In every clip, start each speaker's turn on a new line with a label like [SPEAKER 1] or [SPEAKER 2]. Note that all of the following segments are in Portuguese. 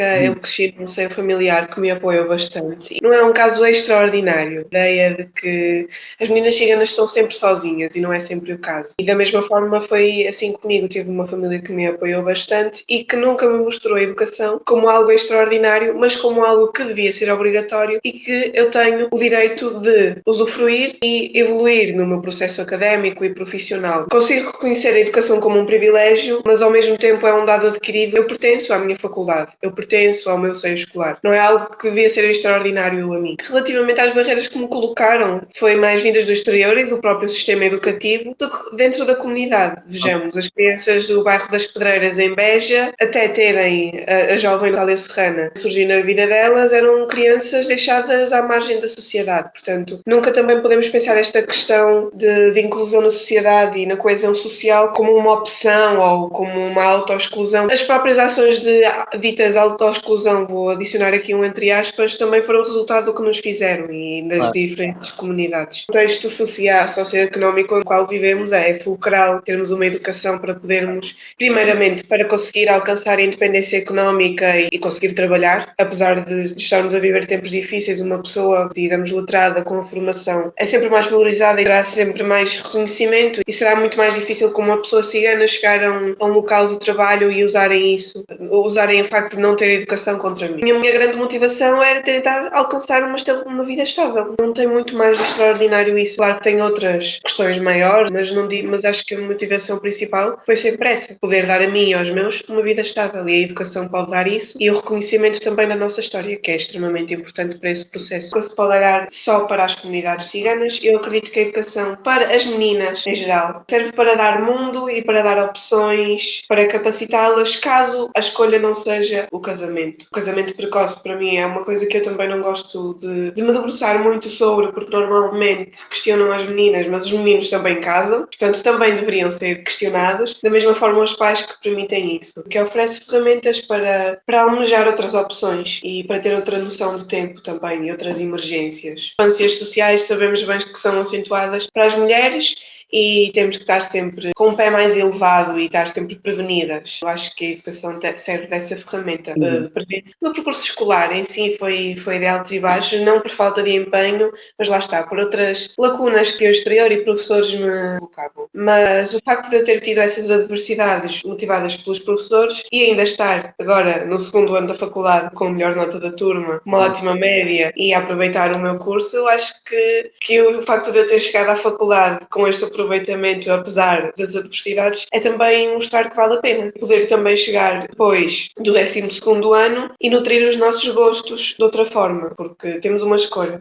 [SPEAKER 1] Eu cresci num seio familiar que me apoiou bastante. Não é um caso extraordinário, a ideia de que as meninas ciganas estão sempre sozinhas e não é sempre o caso. E da mesma forma foi assim comigo. Tive uma família que me apoiou bastante e que nunca me mostrou a educação como algo extraordinário, mas como algo que devia ser obrigatório e que eu tenho o direito de usufruir e evoluir no meu processo académico e profissional. Consigo reconhecer a educação como um privilégio, mas ao mesmo tempo é um dado adquirido. Eu pertenço à minha faculdade, eu pertenço ao meu seio escolar. Não é algo que devia ser extraordinário a mim. Relativamente às barreiras que me colocaram, foi mais vindas do exterior e do próprio sistema educativo do que dentro da comunidade. Vejamos, as crianças do bairro das Pedreiras em Beja, até terem a jovem Natália Serrana surgir na vida delas, eram crianças deixadas à margem da sociedade. Portanto, nunca também podemos pensar esta questão de inclusão na sociedade e na coesão social como uma opção ou como uma autoexclusão. As próprias ações de ditas autoexclusão, vou adicionar aqui um entre aspas, também foram resultado do que nos fizeram e das diferentes comunidades. O contexto social, socioeconómico no qual vivemos é fulcral termos uma educação para podermos, primeiramente, para conseguir alcançar a independência económica e conseguir trabalhar. Apesar de estarmos a viver tempos difíceis, uma pessoa, digamos, letrada com a formação é sempre mais valorizada e terá sempre mais reconhecimento e será muito mais difícil como uma pessoa cigana chegar a um local de trabalho e usarem isso, usarem o facto de não ter educação contra mim. A minha grande motivação era tentar alcançar uma vida estável. Não tem muito mais de extraordinário isso. Claro que tem outras questões maiores, mas acho que a motivação principal foi sempre essa, poder dar a mim e aos meus uma vida estável, e a educação pode dar isso, e o reconhecimento também da nossa história, que é extremamente importante para esse processo. Não se pode olhar só para as comunidades ciganas. Eu acredito que a educação para as meninas em geral serve para dar mundo e para dar opções, para capacitá-las caso a escolha não seja o casamento. O casamento precoce para mim é uma coisa que eu também não gosto de me debruçar muito sobre, porque normalmente questionam as meninas, mas os meninos também casam, portanto também deveriam ser questionados, da mesma forma os pais que permitem isso, que oferece ferramentas para almejar outras opções e para ter outra noção de tempo também e outras emergências. As ânsias sociais sabemos bem que são acentuadas para as mulheres e temos que estar sempre com o pé mais elevado e estar sempre prevenidas. Eu acho que a educação serve dessa ferramenta de prevenção. O percurso escolar em si foi de altos e baixos, não por falta de empenho, mas lá está, por outras lacunas que o exterior e professores me colocavam. Mas o facto de eu ter tido essas adversidades motivadas pelos professores e ainda estar agora no segundo ano da faculdade com a melhor nota da turma, uma ótima média e a aproveitar o meu curso, eu acho que o facto de eu ter chegado à faculdade com este aproveitamento, apesar das adversidades, é também mostrar que vale a pena. Poder também chegar depois do 12º ano e nutrir os nossos gostos de outra forma, porque temos uma escolha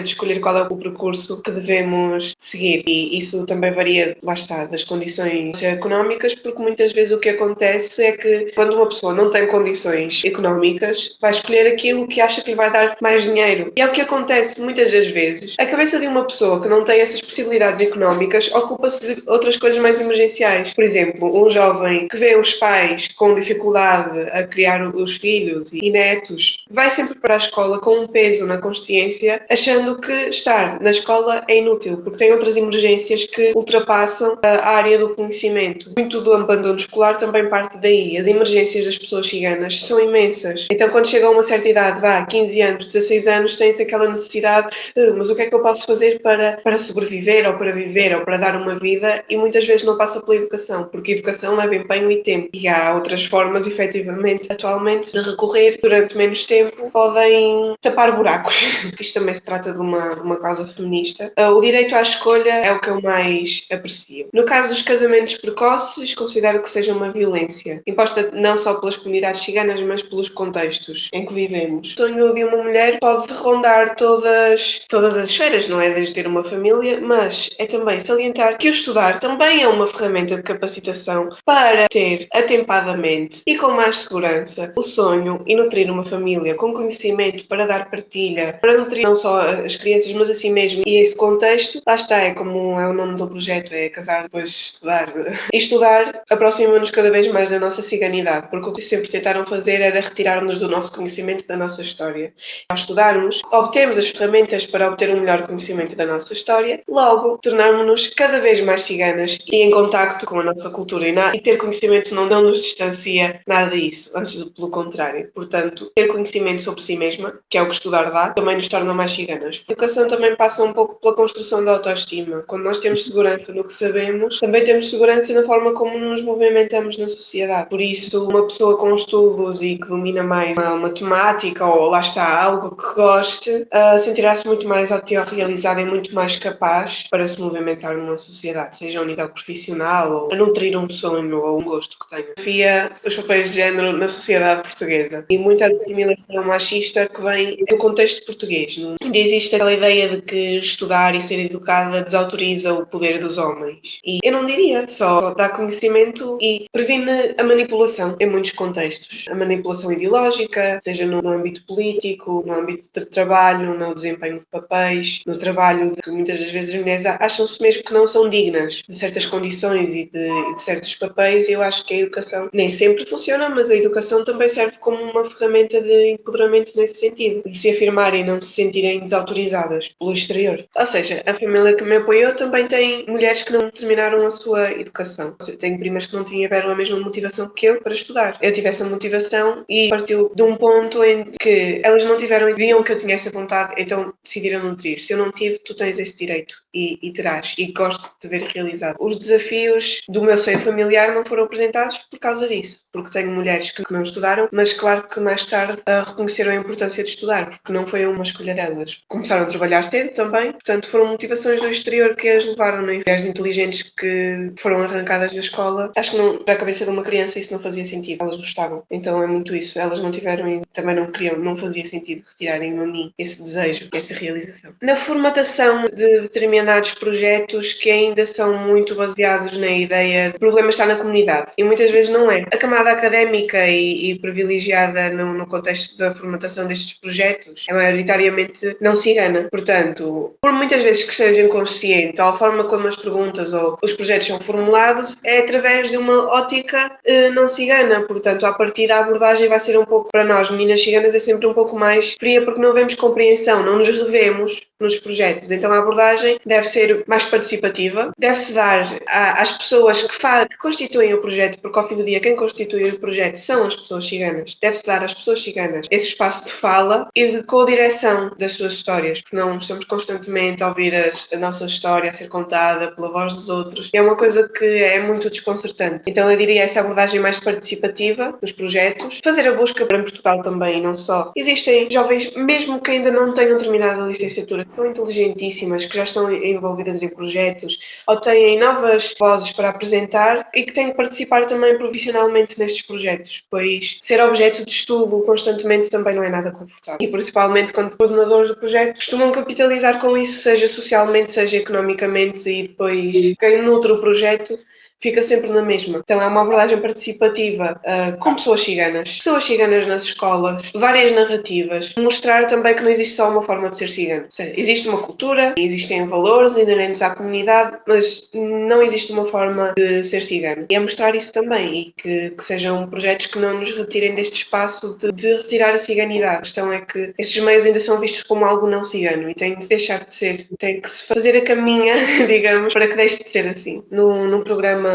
[SPEAKER 1] de escolher qual é o percurso que devemos seguir, e isso também varia, lá está, das condições socioeconómicas, porque muitas vezes o que acontece é que quando uma pessoa não tem condições económicas, vai escolher aquilo que acha que lhe vai dar mais dinheiro. E é o que acontece muitas das vezes. A cabeça de uma pessoa que não tem essas possibilidades económicas ocupa-se de outras coisas mais emergenciais. Por exemplo, um jovem que vê os pais com dificuldade a criar os filhos e netos, vai sempre para a escola com um peso na consciência, achando que estar na escola é inútil, porque tem outras emergências que ultrapassam a área do conhecimento. Muito do abandono escolar também parte daí. As emergências das pessoas ciganas são imensas. Então, quando chegam a uma certa idade, 15 anos, 16 anos, tem-se aquela necessidade, mas o que é que eu posso fazer para sobreviver ou para viver ou para dar uma vida, e muitas vezes não passa pela educação, porque a educação leva empenho e tempo. E há outras formas, efetivamente, atualmente, de recorrer durante menos tempo, podem tapar buracos. Isto também se trata de uma causa feminista. O direito à escolha é o que eu mais aprecio. No caso dos casamentos precoces, considero que seja uma violência, imposta não só pelas comunidades ciganas, mas pelos contextos em que vivemos. O sonho de uma mulher pode rondar todas as esferas, não é? Desde ter uma família, mas é também salientar que o estudar também é uma ferramenta de capacitação para ter atempadamente e com mais segurança o sonho e nutrir uma família com conhecimento para dar partilha, para nutrir não só as crianças, mas a si mesmo. E esse contexto, lá está, é como é o nome do projeto, é casar depois de estudar. E estudar aproxima-nos cada vez mais da nossa ciganidade, porque o que sempre tentaram fazer era retirar-nos do nosso conhecimento da nossa história. Ao estudarmos, obtemos as ferramentas para obter um melhor conhecimento da nossa história, logo tornarmos-nos cada vez mais ciganas e em contacto com a nossa cultura e ter conhecimento não nos distancia nada disso, antes pelo contrário. Portanto, ter conhecimento sobre si mesma, que é o que estudar dá, também nos torna mais ciganas. A educação também passa um pouco pela construção da autoestima. Quando nós temos segurança no que sabemos, também temos segurança na forma como nos movimentamos na sociedade. Por isso, uma pessoa com estudos e que domina mais uma temática ou lá está, algo que goste, sentirá-se muito mais autorrealizada e muito mais capaz para se movimentar numa sociedade, seja ao nível profissional ou a nutrir um sonho ou um gosto que tenha. Desafia os papéis de género na sociedade portuguesa e muita assimilação machista que vem do contexto português. Ainda existe aquela ideia de que estudar e ser educada desautoriza o poder dos homens. E eu não diria, só dá conhecimento e previne a manipulação em muitos contextos. A manipulação ideológica, seja no âmbito político, no âmbito de trabalho, no desempenho de papéis, no trabalho de que muitas das vezes as mulheres acham-se mesmo que não são dignas de certas condições e de certos papéis. E eu acho que a educação nem sempre funciona, mas a educação também serve como uma ferramenta de empoderamento nesse sentido, de se afirmarem e não se sentirem desautorizadas pelo exterior. Ou seja, a família que me apoiou também tem mulheres que não terminaram a sua educação. Eu tenho primas que não tiveram a mesma motivação que eu para estudar. Eu tive essa motivação e partiu de um ponto em que elas não tiveram e viam que eu tinha essa vontade, então decidiram nutrir. Se eu não tive, tu tens esse direito e terás, e gosto de te ver realizado. Os desafios do meu seio familiar não foram apresentados por causa disso, porque tenho mulheres que não estudaram, mas claro que mais tarde reconheceram a importância de estudar, porque não foi uma escolha delas. Começaram a trabalhar cedo também, portanto foram motivações do exterior que as levaram, não é? Mulheres inteligentes que foram arrancadas da escola, acho que não, para a cabeça de uma criança isso não fazia sentido, elas gostavam. Então é muito isso, elas não tiveram e também não queriam, não fazia sentido retirarem a mim esse desejo, essa realização. Na formatação de determinados projetos que ainda são muito baseados na ideia de o problema está na comunidade, e muitas vezes não é. A camada académica e privilegiada no contexto da formatação destes projetos é maioritariamente não cigana. Portanto, por muitas vezes que seja inconsciente, ou a forma como as perguntas ou os projetos são formulados é através de uma ótica não cigana. Portanto, a partir da abordagem vai ser um pouco, para nós, meninas ciganas, é sempre um pouco mais fria porque não vemos compreensão, não nos revemos nos projetos. Então a abordagem deve ser mais participativa, deve-se dar às pessoas que constituem o projeto, porque ao fim do dia quem constitui o projeto são as pessoas ciganas, deve-se dar às pessoas ciganas esse espaço de fala e de co-direção das suas histórias, porque senão estamos constantemente a ouvir a nossa história a ser contada pela voz dos outros, e é uma coisa que é muito desconcertante. Então eu diria essa abordagem mais participativa nos projetos, fazer a busca para Portugal também, não só. Existem jovens, mesmo que ainda não tenham terminado a licenciatura, que são inteligentíssimas, que já estão envolvidas em projetos ou têm novas vozes para apresentar e que têm que participar também profissionalmente nestes projetos, pois ser objeto de estudo constantemente também não é nada confortável. E principalmente quando coordenadores do projeto costumam capitalizar com isso, seja socialmente, seja economicamente, e depois quem nutre o projeto fica sempre na mesma. Então é uma abordagem participativa com pessoas ciganas nas escolas, várias narrativas, mostrar também que não existe só uma forma de ser cigano. Seja, existe uma cultura, existem valores inerentes à comunidade, mas não existe uma forma de ser cigano. E é mostrar isso também e que sejam projetos que não nos retirem deste espaço de retirar a ciganidade. A questão é que estes meios ainda são vistos como algo não cigano e tem de deixar de ser, tem que se fazer a caminha, digamos, para que deixe de ser assim. No programa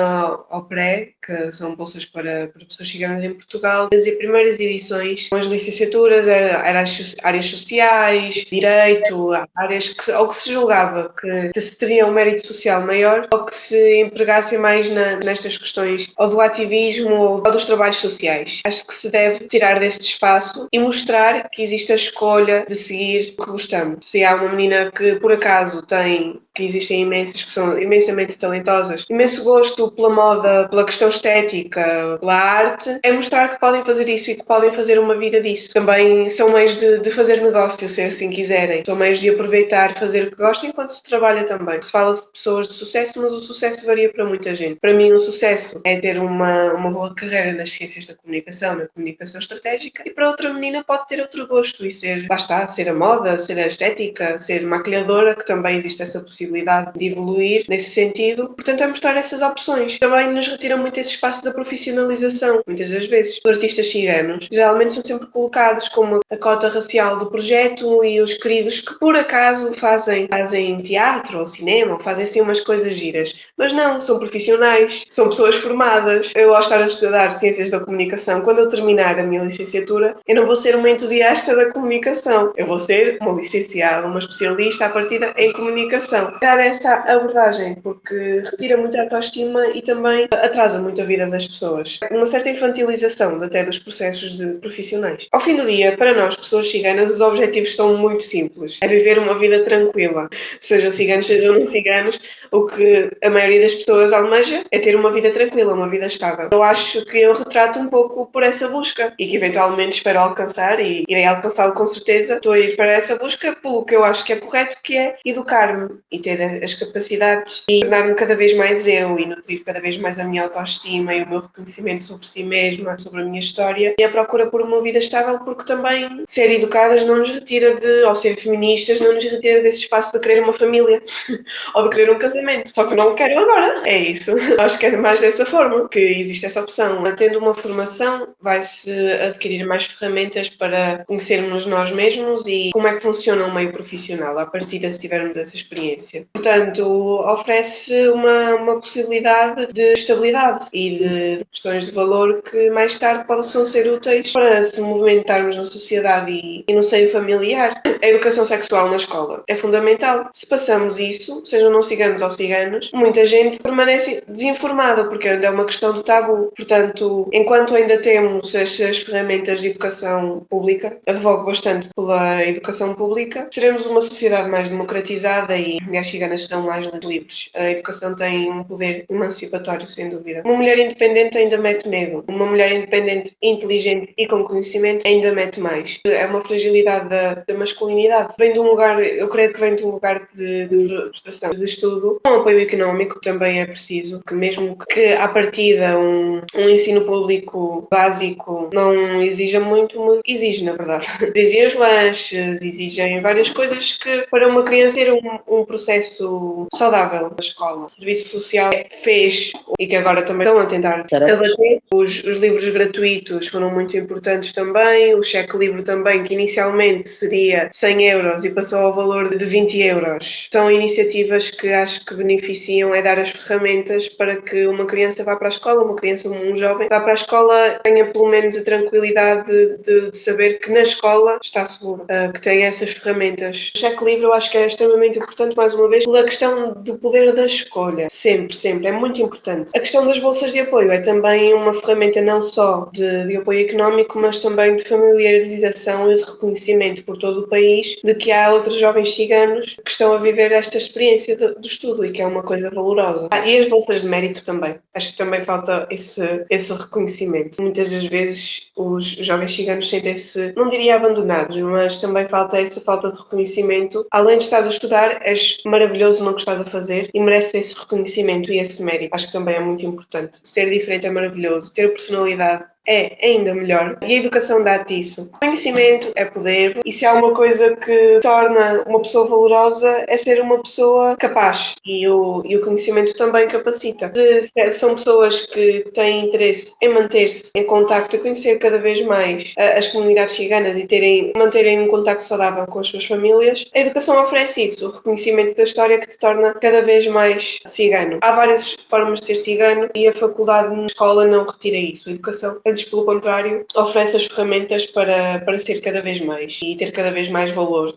[SPEAKER 1] ao pré, que são bolsas para pessoas ciganas em Portugal, as primeiras edições, as licenciaturas eram áreas sociais, direito, áreas que se julgava que se teria um mérito social maior ou que se empregassem mais nestas questões ou do ativismo ou dos trabalhos sociais. Acho que se deve tirar deste espaço e mostrar que existe a escolha de seguir o que gostamos. Se há uma menina que por acaso que existem imensas que são imensamente talentosas, imenso gosto pela moda, pela questão estética, pela arte, é mostrar que podem fazer isso e que podem fazer uma vida disso. Também são meios de fazer negócio, se assim quiserem. São meios de aproveitar, fazer o que gostam enquanto se trabalha também. Se fala-se de pessoas de sucesso, mas o sucesso varia para muita gente. Para mim, o sucesso é ter uma boa carreira nas ciências da comunicação, na comunicação estratégica, e para outra menina pode ter outro gosto e ser, lá está, ser a moda, ser a estética, ser maquilhadora, que também existe essa possibilidade de evoluir nesse sentido. Portanto, é mostrar essas opções profissões. Também nos retira muito esse espaço da profissionalização. Muitas das vezes, os artistas ciganos geralmente são sempre colocados como a cota racial do projeto e os queridos que por acaso fazem teatro ou cinema, ou fazem assim umas coisas giras. Mas não, são profissionais, são pessoas formadas. Eu, ao estar a estudar Ciências da Comunicação, quando eu terminar a minha licenciatura, eu não vou ser uma entusiasta da comunicação. Eu vou ser uma licenciada, uma especialista à partida em comunicação. Dar essa abordagem, porque retira muito a autoestima e também atrasa muito a vida das pessoas. Uma certa infantilização até dos processos profissionais. Ao fim do dia, para nós, pessoas ciganas, os objetivos são muito simples. É viver uma vida tranquila. Sejam ciganos, sejam não ciganos, o que a maioria das pessoas almeja é ter uma vida tranquila, uma vida estável. Eu acho que eu retrato um pouco por essa busca e que eventualmente espero alcançar e irei alcançá-lo com certeza. Estou a ir para essa busca pelo que eu acho que é correto, que é educar-me e ter as capacidades e tornar-me cada vez mais eu e nutrir cada vez mais a minha autoestima e o meu reconhecimento sobre si mesma, sobre a minha história e a procura por uma vida estável, porque também ser educadas não nos retira ou ser feministas não nos retira desse espaço de querer uma família ou de querer um casamento. Só que não o quero agora. É isso. Acho que é mais dessa forma que existe essa opção. Tendo uma formação, vai-se adquirir mais ferramentas para conhecermos nós mesmos e como é que funciona o meio profissional, a partir de se tivermos essa experiência. Portanto, oferece uma possibilidade de estabilidade e de questões de valor que mais tarde possam ser úteis para se movimentarmos na sociedade e no seio familiar. A educação sexual na escola é fundamental. Se passamos isso, sejam não ciganos ou ciganos, muita gente permanece desinformada porque ainda é uma questão de tabu. Portanto, enquanto ainda temos estas ferramentas de educação pública, advogo bastante pela educação pública, teremos uma sociedade mais democratizada e as ciganas serão mais livres. A educação tem um poder emancipatório, sem dúvida. Uma mulher independente ainda mete medo. Uma mulher independente, inteligente e com conhecimento ainda mete mais. É uma fragilidade da masculinidade. Vem de um lugar, eu creio que vem de um lugar de frustração, de estudo. Um apoio económico também é preciso, que mesmo que à partida um ensino público básico não exija muito, exige na verdade. Exigem os lanches, exigem várias coisas que para uma criança ter um processo saudável na escola. O serviço social fez e que agora também estão a tentar abater. Os livros gratuitos foram muito importantes também, o cheque livre também, que inicialmente seria 100 euros e passou ao valor de 20 euros. São iniciativas que acho que beneficiam, é dar as ferramentas para que uma criança vá para a escola, uma criança, um jovem, vá para a escola, tenha pelo menos a tranquilidade de saber que na escola está seguro, que tem essas ferramentas. O cheque livre eu acho que é extremamente importante, mais uma vez, pela questão do poder da escolha. Sempre, sempre, é muito importante. A questão das bolsas de apoio é também uma ferramenta não só de apoio económico, mas também de familiarização e de reconhecimento por todo o país de que há outros jovens ciganos que estão a viver esta experiência do estudo e que é uma coisa valorosa. E as bolsas de mérito também. Acho que também falta esse reconhecimento. Muitas das vezes os jovens ciganos sentem-se, não diria abandonados, mas também falta essa falta de reconhecimento. Além de estás a estudar, és maravilhoso no que estás a fazer e mereces esse reconhecimento e esse mérito. Acho que também é muito importante. Ser diferente é maravilhoso. Ter personalidade é ainda melhor. E a educação dá-te isso. Conhecimento é poder e se há uma coisa que torna uma pessoa valorosa é ser uma pessoa capaz e o conhecimento também capacita. São pessoas que têm interesse em manter-se em contacto, a conhecer cada vez mais as comunidades ciganas e manterem um contacto saudável com as suas famílias. A educação oferece isso, o reconhecimento da história que te torna cada vez mais cigano. Há várias formas de ser cigano e a faculdade na escola não retira isso. A educação, antes pelo contrário, oferece as ferramentas para ser cada vez mais e ter cada vez mais valor.